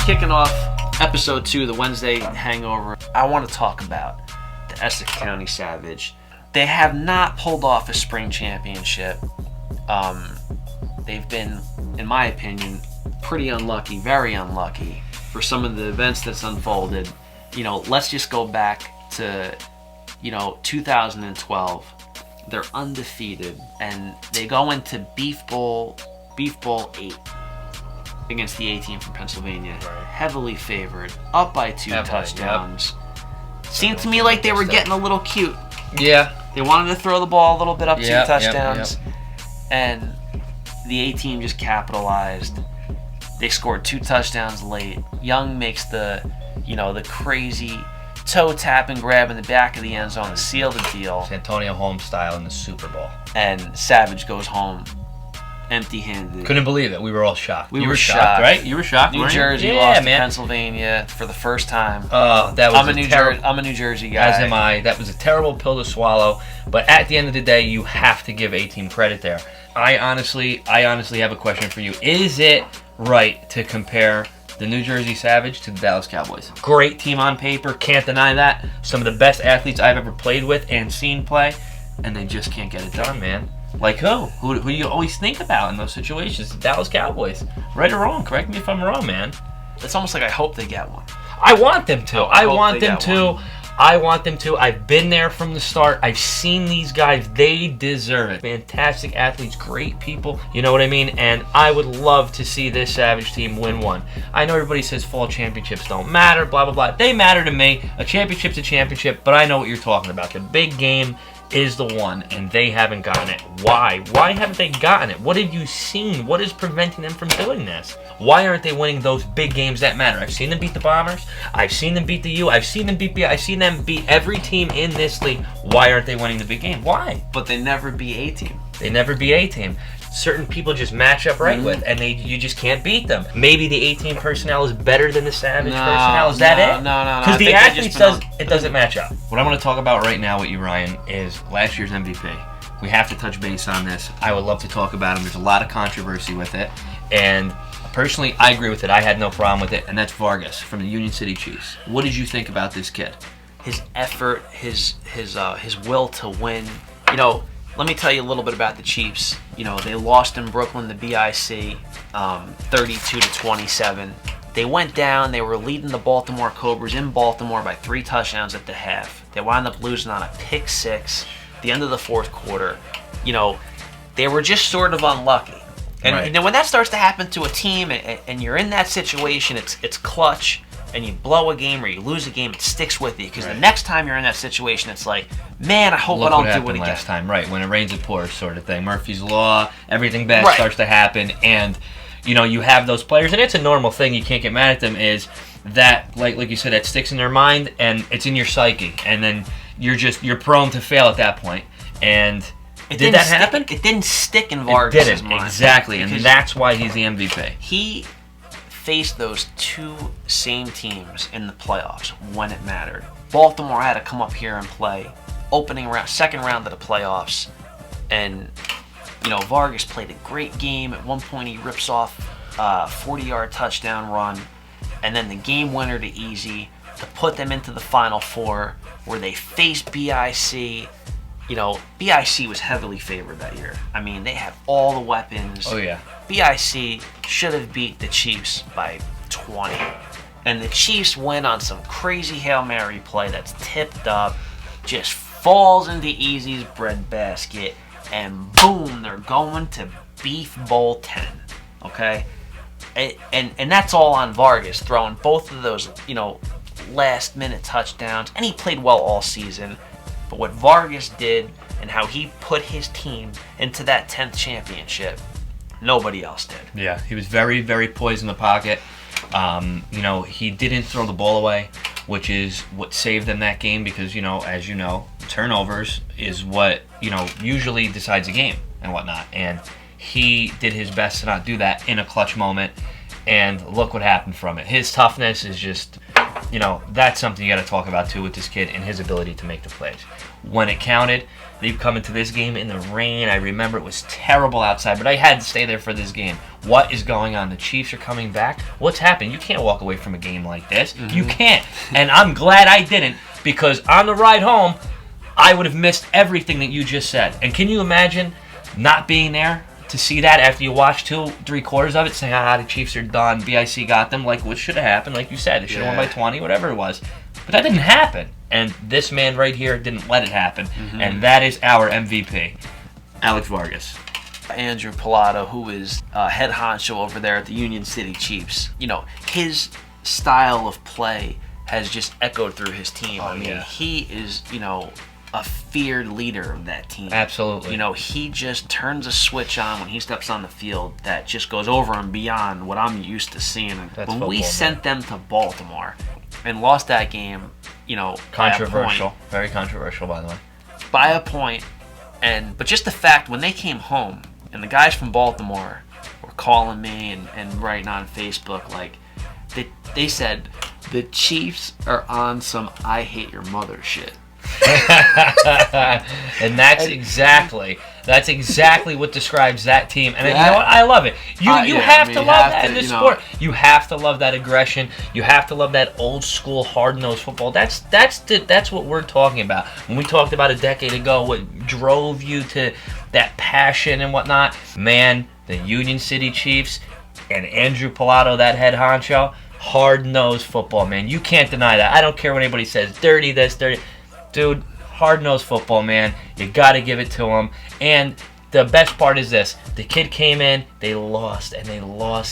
Kicking off episode 2 of the Wednesday Hangover, I want to talk about the Essex County Savage. They have not pulled off a spring championship. They've been, in my opinion, pretty unlucky, very unlucky for some of the events that's unfolded. Let's just go back to, 2012. They're undefeated, and they go into Beef Bowl 8 against the A-team from Pennsylvania. Right. Heavily favored, up by 2 touchdowns. Yep. Seemed to me like they were getting a little cute. Yeah. They wanted to throw the ball a little bit up 2 touchdowns. Yep. And the A-team just capitalized. They scored 2 touchdowns late. Young makes the crazy toe tap and grab in the back of the end zone to seal the deal. Santonio Holmes style in the Super Bowl. And Savage goes home empty-handed. Couldn't believe it. We were all shocked. We were shocked, right? You were shocked. New Jersey lost to Pennsylvania for the first time. That was I'm a New Jersey guy. As am I. That was a terrible pill to swallow. But at the end of the day, you have to give A-team credit there. I honestly have a question for you. Is it right to compare the New Jersey Savage to the Dallas Cowboys? Great team on paper, can't deny that. Some of the best athletes I've ever played with and seen play, and they just can't get it done, man. Like who? Who do you always think about in those situations? The Dallas Cowboys. Right or wrong? Correct me if I'm wrong, man. It's almost like I hope they get one. I want them to. I want them to. I've been there from the start. I've seen these guys. They deserve it. Fantastic athletes, great people. You know what I mean? And I would love to see this Savage team win one. I know everybody says fall championships don't matter, blah, blah, blah. They matter to me. A championship's a championship, but I know what you're talking about. The big game is the one, and they haven't gotten it. Why? Why haven't they gotten it? What have you seen? What is preventing them from doing this? Why aren't they winning those big games that matter? I've seen them beat the Bombers. I've seen them beat the U. I've seen them beat B. I've seen them beat every team in this league. Why aren't they winning the big game? Why? But they never beat A-team. They never beat A-team. Certain people just match up right with, and you just can't beat them. Maybe the A-team personnel is better than the Savage personnel. Is that it? No. Because the athletes doesn't match up. What I want to talk about right now with you, Ryan, is last year's MVP. We have to touch base on this. I would love to talk about him. There's a lot of controversy with it, and personally, I agree with it. I had no problem with it, and that's Vargas from the Union City Chiefs. What did you think about this kid? His effort, his will to win. Let me tell you a little bit about the Chiefs. They lost in Brooklyn to BIC, 32-27. They went down. They were leading the Baltimore Cobras in Baltimore by 3 touchdowns at the half. They wound up losing on a pick 6 at the end of the 4th quarter. They were just sort of unlucky. And right. When that starts to happen to a team, and you're in that situation, it's clutch. And you blow a game or you lose a game, it sticks with you. Because the next time you're in that situation, it's like, man, I hope I don't do it again. Last time, right? When it rains, it pours, sort of thing. Murphy's Law, everything bad starts to happen, and you have those players, and it's a normal thing. You can't get mad at them. Is that like you said, that sticks in their mind, and it's in your psyche, and then you're prone to fail at that point. And did that happen? It didn't stick in Vargas' mind. Exactly, and that's why he's the MVP. He faced those 2 same teams in the playoffs when it mattered. Baltimore had to come up here and play opening round, second round of the playoffs, and Vargas played a great game. At one point, he rips off a 40-yard touchdown run, and then the game winner to Easy to put them into the Final Four, where they faced BIC. BIC was heavily favored that year. I mean, they had all the weapons. Oh, yeah. BIC should have beat the Chiefs by 20. And the Chiefs win on some crazy Hail Mary play that's tipped up, just falls into Easy's breadbasket, and boom, they're going to Beef Bowl 10. Okay? And that's all on Vargas, throwing both of those, last-minute touchdowns. And he played well all season. But what Vargas did and how he put his team into that 10th championship, nobody else did. Yeah, he was very, very poised in the pocket. He didn't throw the ball away, which is what saved them that game because, as you know, turnovers is what, usually decides a game and whatnot. And he did his best to not do that in a clutch moment. And look what happened from it. His toughness is just, that's something you got to talk about too with this kid and his ability to make the plays. When it counted, They've come into this game in the rain. I remember it was terrible outside, but I had to stay there for this game. What is going on? The Chiefs are coming back. What's happened? You can't walk away from a game like this. Mm-hmm. You can't. And I'm glad I didn't, because on the ride home, I would have missed everything that you just said. And can you imagine not being there to see that after you watch 2-3 quarters of it, saying, the Chiefs are done, BIC got them, like what should have happened, like you said, they should have won by 20, whatever it was. But that didn't happen. And this man right here didn't let it happen. Mm-hmm. And that is our MVP, Alex Vargas. Andrew Pilato, who is head honcho over there at the Union City Chiefs. You know, his style of play has just echoed through his team. He is, a feared leader of that team. Absolutely. He just turns a switch on when he steps on the field that just goes over and beyond what I'm used to seeing. When we sent them to Baltimore and lost that game, controversial. Very controversial, by the way. By a point. But just the fact, when they came home, and the guys from Baltimore were calling me and writing on Facebook, like, they said, the Chiefs are on some I hate your mother shit. And that's exactly what describes that team. And you know what? I love it. You have to love that in this sport. You have to love that aggression. You have to love that old school hard-nosed football. That's what we're talking about. When we talked about a decade ago, what drove you to that passion and whatnot, man, the Union City Chiefs and Andrew Pilato, that head honcho, hard-nosed football, man. You can't deny that. I don't care what anybody says. Dirty this, dirty. Dude, hard-nosed football, man. You got to give it to him. And the best part is this. The kid came in, they lost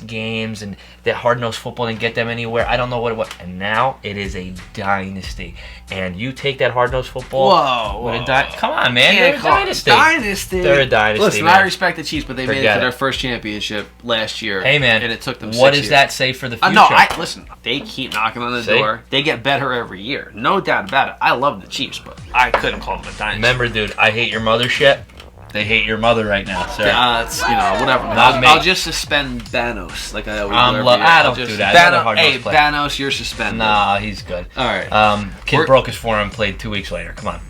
games, and that hard-nosed football didn't get them anywhere. I don't know what it was. And now it is a dynasty. And you take that hard-nosed football. Whoa. Come on, man. They're a dynasty. They're a dynasty. Listen, man. I respect the Chiefs, but they made it to their first championship last year. Hey, man. And it took them 6 years. What does that say for the future? No, listen, they keep knocking on the door. They get better every year. No doubt about it. I love the Chiefs, but I couldn't call them a dynasty. Remember, dude, I hate your mother shit. They hate your mother right now, sir. It's, whatever. I'll just suspend Thanos, like I always do. I don't do that. Hey, Thanos, you're suspended. Nah, he's good. All right. Kid broke his forearm, played 2 weeks later. Come on.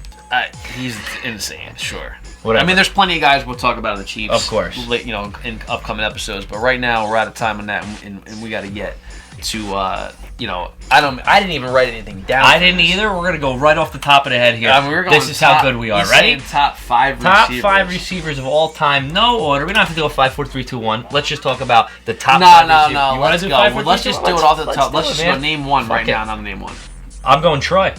He's insane, sure. Whatever. I mean, there's plenty of guys we'll talk about in the Chiefs. Of course. In upcoming episodes. But right now, we're out of time on that, and we got to get to, I didn't even write anything down. I didn't either. We're going to go right off the top of the head here. This is how good we are. Ready? Top 5 receivers. Top 5 receivers of all time. No order. We don't have to do a 5, 4, 3, 2, 1. Let's just talk about the top 5 receivers. No. You want to do 5, 4, 3, 2, 1? Let's just do it off the top. Let's just go name one right now, and I'm going to name one. I'm going Troy.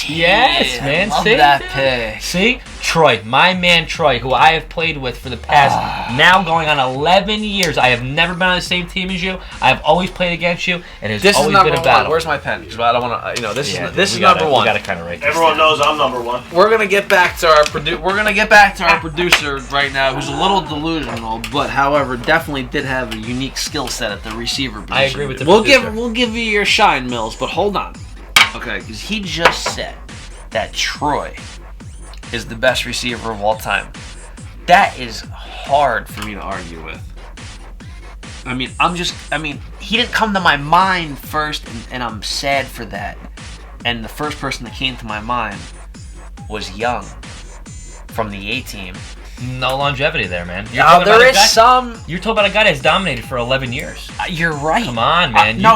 Yes, man. I love that pick. See? Troy, my man Troy, who I have played with for the past, now going on 11 years. I have never been on the same team as you. I have always played against you, and it's always been a battle. Where's my pen? Because I don't want to, this is number 1. We got to kind of rate this. Everyone knows I'm number 1. We're going to get back to our producer right now, who's a little delusional, but however, definitely did have a unique skill set at the receiver position. I agree with the producer. We'll give you your shine, Mills, but hold on. Okay, because he just said that Troy is the best receiver of all time. That is hard for me to argue with. I mean, he didn't come to my mind first, and I'm sad for that. And the first person that came to my mind was Young from the A-Team. No longevity there, man. There is some. You're talking about a guy that's dominated for 11 years. You're right. Come on, man. No.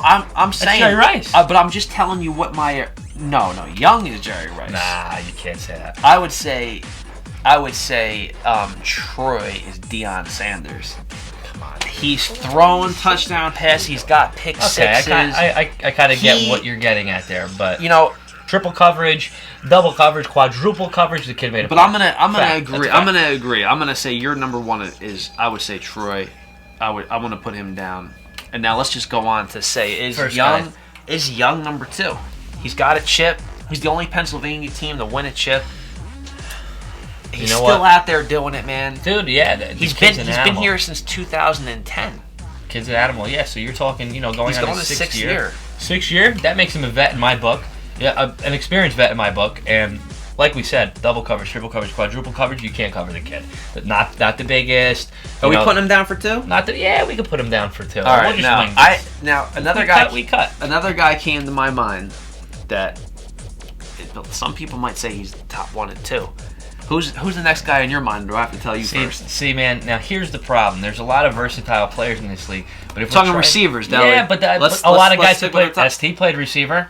I'm saying. Jerry Rice. But I'm just telling you what my. No. Young is Jerry Rice. Nah, you can't say that. I would say, Troy is Deion Sanders. Come on. He's throwing touchdown passes. He's got pick sixes. I kind of get what you're getting at there, but triple coverage, double coverage, quadruple coverage. The kid made it. But I'm gonna agree. I'm gonna say your number 1 is, I would say, Troy. I want to put him down. And now let's just go on to say, is Young number 2? He's got a chip. He's the only Pennsylvania team to win a chip. He's still out there doing it, man. Dude, yeah. He's been here since 2010. Kid's an animal, yeah. So you're talking, going on his 6th year. 6th year? That makes him a vet in my book. Yeah, an experienced vet in my book. And like we said, double coverage, triple coverage, quadruple coverage, you can't cover the kid. But not the biggest. Are we putting him down for 2? Yeah, we could put him down for 2. All right, another guy. We cut. Another guy came to my mind that some people might say he's top 1 and 2. Who's the next guy in your mind? Do I have to tell you first? See, man. Now here's the problem. There's a lot of versatile players in this league, but if we're talking receivers, now, yeah, but a lot of guys who played. ST played receiver.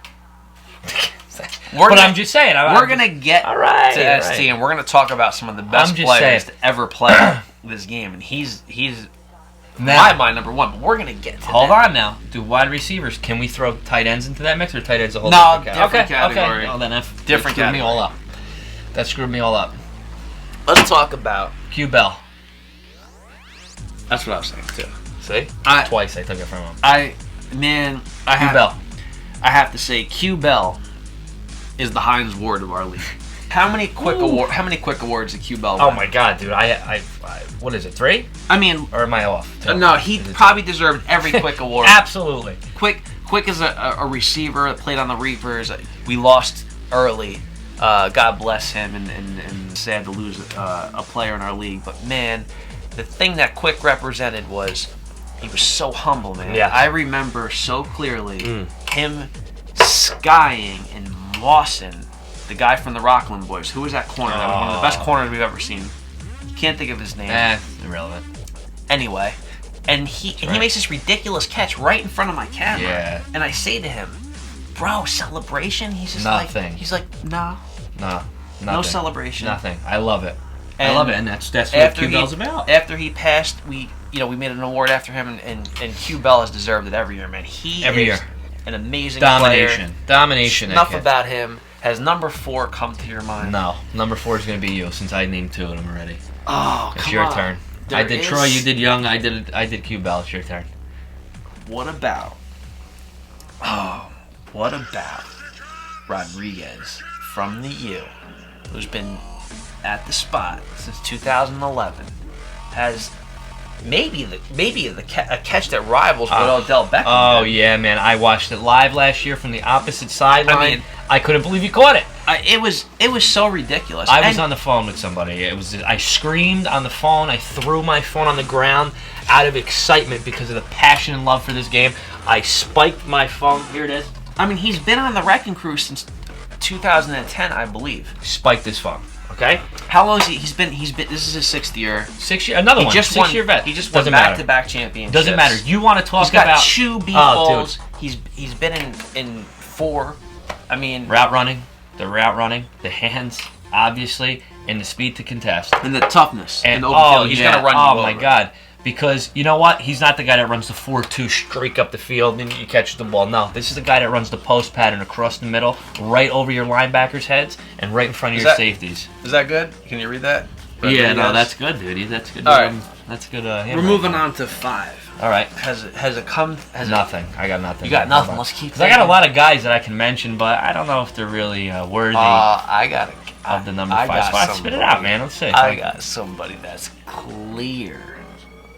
I'm just saying. We're gonna get to ST, and we're gonna talk about some of the best players to ever play this game, and he's now, my number 1. But we're gonna get to hold on now. Do wide receivers? Can we throw tight ends into that mix, or tight ends a whole different category? Okay. Oh, then different screwed me all up. That screwed me all up. Let's talk about Q Bell. That's what I was saying too. See? Twice I took it from him. I have to say Q Bell is the Heinz Ward of our league. How many quick awards did Q Bell win? Oh my God, dude! I what is it? 3? I mean, or am I off? No, he probably deserved every quick award. Absolutely. Quick is a receiver that played on the Reapers. We lost early. God bless him, and sad to lose a player in our league. But man, the thing that Quick represented was he was so humble, man. Yeah. I remember so clearly him skying and mossing the guy from the Rockland Boys. Who was that corner? That was one of the best corners we've ever seen. Can't think of his name. Irrelevant. Anyway, and he makes this ridiculous catch right in front of my camera. Yeah. And I say to him, "Bro, celebration?" He's just nothing. He's like, "No, no celebration, nothing." I love it. I love it, and that's what Q Bell's about. After he passed, we made an award after him, and Q Bell has deserved it every year, man. Every year, an amazing player. Domination. Enough about him. Has number 4 come to your mind? No, number 4 is going to be you, since I named 2 of them already. Oh, it's your turn. I did Troy, you did Young, I did Q Bell. It's your turn. What about Rodriguez from the U, who's been at the spot since 2011, has maybe a catch that rivals what Odell Beckham Oh did. Yeah, man! I watched it live last year from the opposite sideline. I couldn't believe he caught it. It was so ridiculous. I was on the phone with somebody. I screamed on the phone. I threw my phone on the ground out of excitement because of the passion and love for this game. I spiked my phone. Here it is. I mean, he's been on the Wrecking Crew since 2010, I believe. Spiked his phone. Okay. How long is he? He's been. This is his 6th year. 6 year. Another one. 6-year vet. He just won back-to-back championships. Doesn't matter. You want to talk about? He's got 2 beat balls. He's been in 4. I mean, route running, the hands, obviously, and the speed to contest, and the toughness. And he's gonna run you over. Oh my God. Because you know what? He's not the guy that runs the 4-2 streak up the field and you catch the ball. No, this is the guy that runs the post pattern across the middle, right over your linebackers' heads, and right in front of your safeties. Is that good? Can you read that? Yeah, no, that's good, dude. That's good. All right, that's good. We're moving on to 5. All right. Has it come? Nothing. I got nothing. You got nothing. Let's keep. Because I got a lot of guys that I can mention, but I don't know if they're really worthy. Of the number 5 spot. Spit it out, man. Let's see. I got somebody that's clear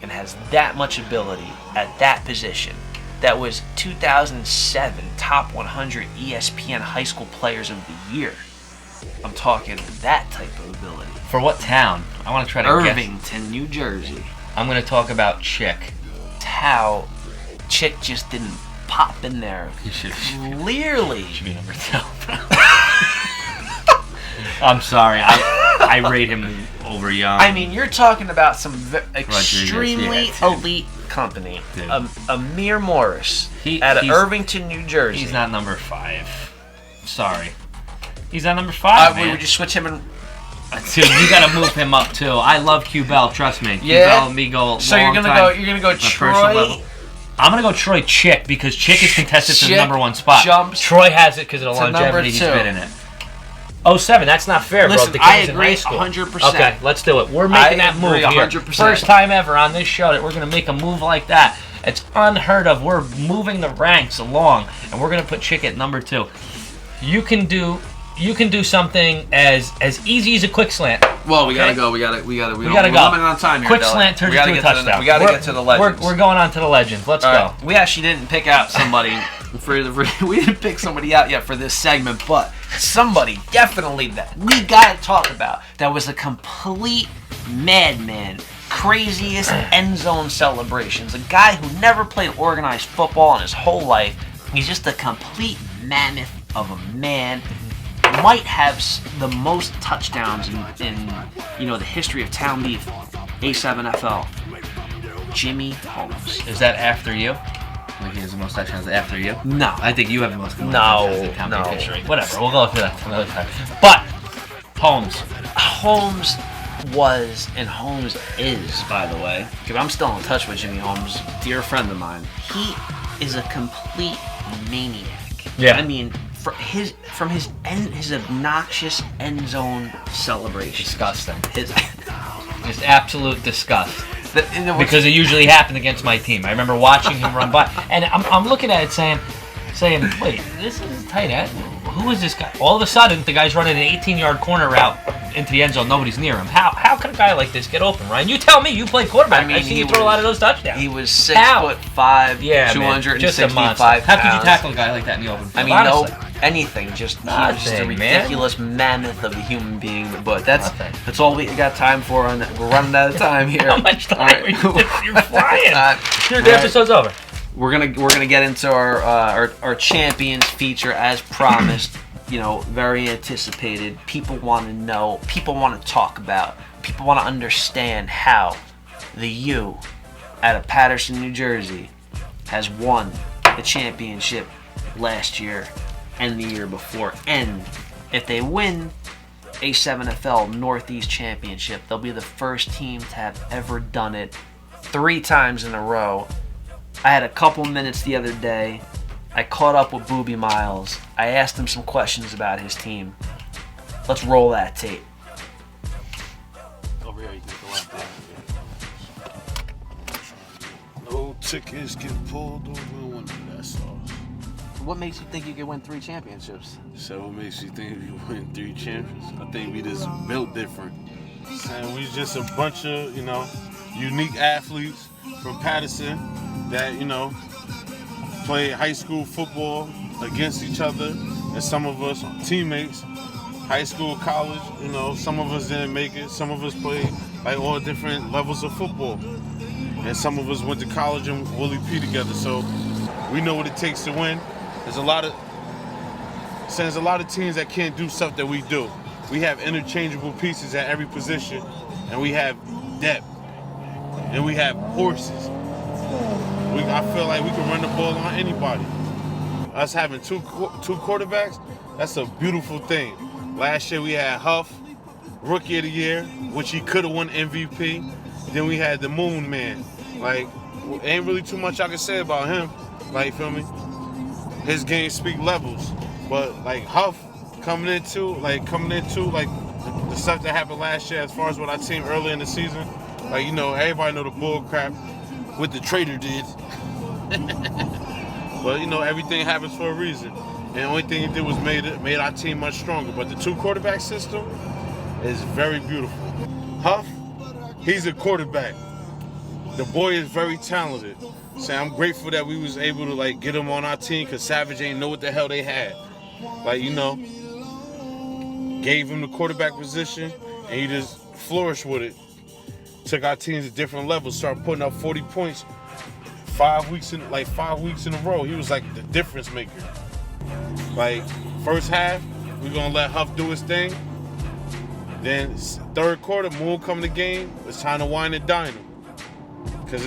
and has that much ability at that position. That was 2007 top 100 ESPN high school players of the year. I'm talking that type of ability. For what town? I want to try to Irvington, New Jersey. I'm going to talk about Chick. How Chick just didn't pop in there. Clearly. Should be number 2. I'm sorry. I rate him over Young. I mean, you're talking about some extremely elite company. Amir Morris out of Irvington, New Jersey. He's not number 5. Sorry. He's not number 5, man. Would you switch him and... Dude, you gotta move him up too. I love Q Bell, trust me. Yeah. Q Bell and me go. So you're gonna go Troy. I'm gonna go Troy Chick because Chick is contested for the number 1 spot. Troy has it because of the longevity he's been in it. 07, that's not fair, Listen, bro. The I kid's in agree high school. 100%. Okay, let's do it. We're making that move here. 100%. First time ever on this show that we're gonna make a move like that. It's unheard of. We're moving the ranks along, and we're gonna put Chick at number 2. You can do something as easy as a quick slant. Well, we gotta go. We gotta go. We're limited on time here. Quick slant turns into a touchdown. We gotta get to the legends. We're going on to the legends. Let's go. Right. We actually didn't pick out somebody. We didn't pick somebody out yet for this segment, but somebody definitely that we gotta talk about. That was a complete madman. Craziest end zone celebrations. A guy who never played organized football in his whole life. He's just a complete mammoth of a man. might have the most touchdowns in the history of Town Beef, A7FL, Jimmy Holmes. Is that after you? Like he has the most touchdowns after you? No. I think you have the most touchdowns in Town Beef No. history. Whatever, we'll go through that another time. But, Holmes was, and Holmes is, by the way, because I'm still in touch with Jimmy Holmes, dear friend of mine. He is a complete maniac. Yeah. I mean, from his obnoxious end zone celebration. Disgusting. His Just absolute disgust. because it usually happened against my team. I remember watching him run by, and I'm looking at it saying, wait, this is a tight end. Who is this guy? All of a sudden, the guy's running an 18-yard corner route into the end zone. Nobody's near him. How can a guy like this get open, Ryan? You tell me. You play quarterback. I've seen you throw a lot of those touchdowns. He was 6'5", yeah, 265 pounds. How could you pounds. tackle a guy like that in the open field? I mean, Honestly. anything. Just he was just a Nothing, ridiculous mammoth of a human being. But that's all we got time for. And we're running out of time here. How much time? Right. You're flying. Your The episode's over. We're gonna get into our champions feature as promised. Very anticipated. People want to know. People want to talk about. People want to understand how the U out of Paterson, New Jersey, has won the championship last year and the year before. And if they win A7FL Northeast Championship, they'll be the first team to have ever done it 3 times in a row. I had a couple minutes the other day. I caught up with Booby Miles. I asked him some questions about his team. Let's roll that tape. Over here, you can go out there. No Tikas Can Fold over one of that sauce. What makes you think you could win 3 championships? So what makes you think we win 3 champions? I think we just built different. And we just a bunch of, unique athletes from Paterson that, play high school football against each other, and some of us are teammates, high school, college, some of us didn't make it, some of us played like all different levels of football, and some of us went to college and Willie P together, so we know what it takes to win. There's a lot of teams that can't do stuff that we do. We have interchangeable pieces at every position, and we have depth, and we have horses. I feel like we can run the ball on anybody. Us having two quarterbacks, that's a beautiful thing. Last year we had Huff, Rookie of the Year, which he could have won MVP. Then we had the Moon Man. Like, ain't really too much I can say about him. Like, feel me? His game speak levels. But like Huff coming into the stuff that happened last year as far as what I seen early in the season. Like, everybody know the bull crap what the trader did. But everything happens for a reason. And the only thing it did was made our team much stronger. But the 2 quarterback system is very beautiful. Huff, he's a quarterback. The boy is very talented. So I'm grateful that we was able to get him on our team, because Savage ain't know what the hell they had. Gave him the quarterback position and he just flourished with it. Took our teams to different levels, started putting up 40 points 5 weeks in a row. He was like the difference maker. First half, we're gonna let Huff do his thing. Then 3rd quarter, Moon come in the game. It's time to wine and dine him. Cause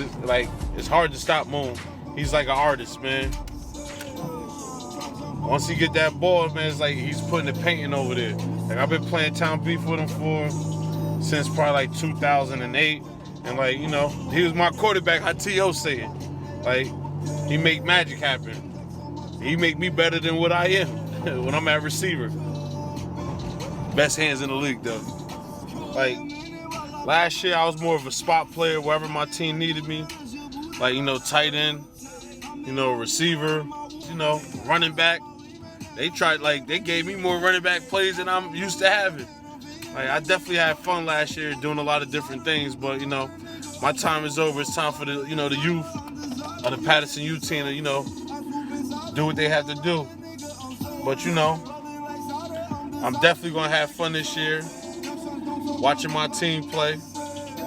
it's hard to stop Moon. He's like an artist, man. Once he get that ball, man, it's like he's putting the painting over there. I've been playing Town Beef with him since probably 2008. And he was my quarterback, how T.O. said. He make magic happen. He make me better than what I am when I'm at receiver. Best hands in the league, though. Last year I was more of a spot player wherever my team needed me. Tight end, receiver, running back. They gave me more running back plays than I'm used to having. I definitely had fun last year doing a lot of different things, but my time is over. It's time for the the youth of the Paterson U team to do what they have to do. But I'm definitely gonna have fun this year, watching my team play.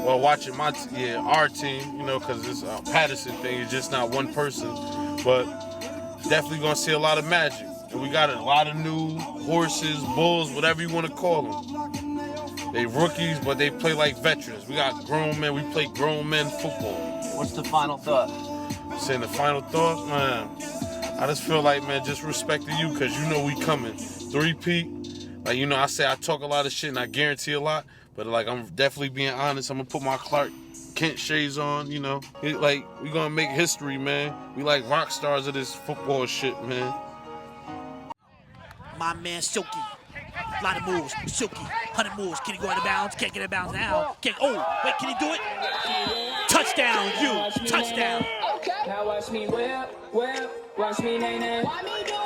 Well, watching our team, because it's a Paterson thing. It's just not one person, but definitely gonna see a lot of magic. And we got a lot of new horses, bulls, whatever you want to call them. They rookies, but they play like veterans. We got grown men. We play grown men football. What's the final thought? Saying the final thought, man. I just feel like, man, just respect to you because you know we coming. 3P. Like, you know, I say I talk a lot of shit and I guarantee a lot, but like I'm definitely being honest. I'm gonna put my Clark Kent shades on, you know. Like, we gonna make history, man. We like rock stars of this football shit, man. My man Silky. A lot of moves. Silky. 100 moves. Can he go out of bounds? Can't get out of bounds now. Oh, wait, can he do it? Touchdown, you. Touchdown. Now watch me whip, whip. Watch me nay-nay.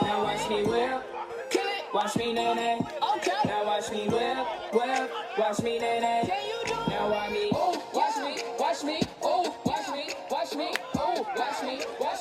Now watch me whip. Watch me nay-nay. Okay. Now watch me whip, whip. Watch me nay-nay. Now watch me. Oh, watch me. Watch me. Oh, watch me. Watch me. Oh, watch me. Watch me.